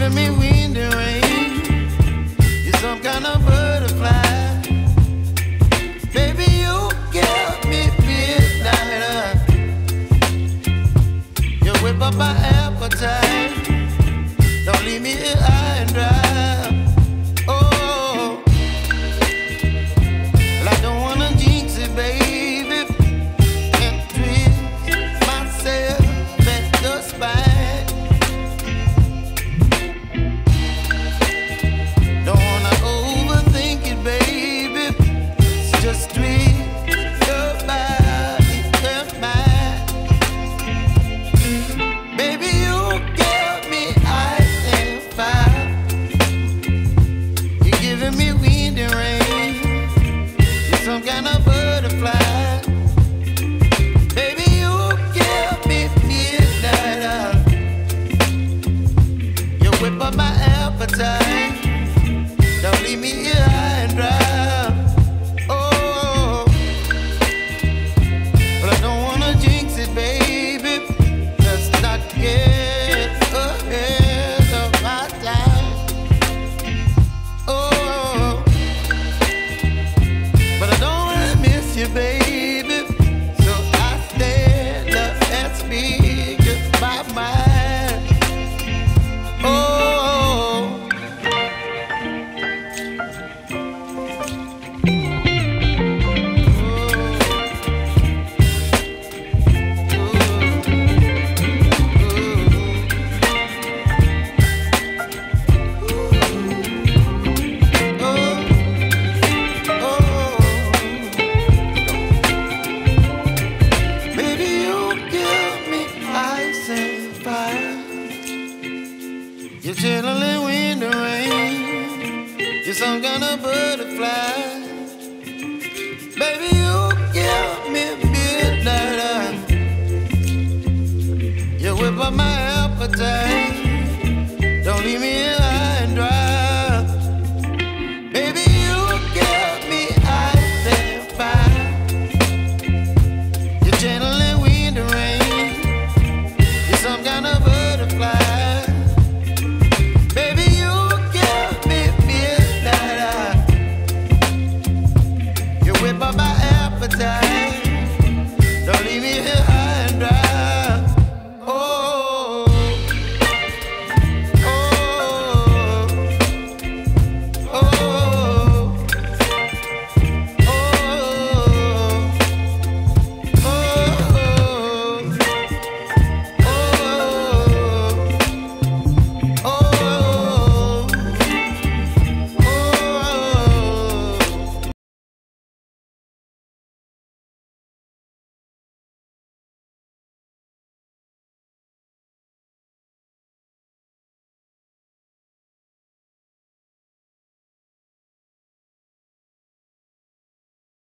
giving me wind and rain. You're some kind of butterfly. Baby, you give me midnight. You whip up my appetite. Don't leave me here high and dry. Oh, well, I don't wanna jinx it, baby, and twist myself at the spine. Don't wanna overthink it, baby. It's just twist your body and mine. Baby, you give me ice and fire. You're giving me wind and rain. You're some kind of butterfly. Baby, you give me midnight. You whip up my appetite. Don't leave me here high and dry. Oh, but I don't wanna jinx it, baby. Let's not get ahead of my time. Oh, but I don't wanna miss you, baby. So I stand up and speak just my mind. Oh. Baby, you give me ice and fire. You're chilling wind and rain. You're some kind of butterfly. Baby, you give me midnight. You whip up my appetite. Don't leave me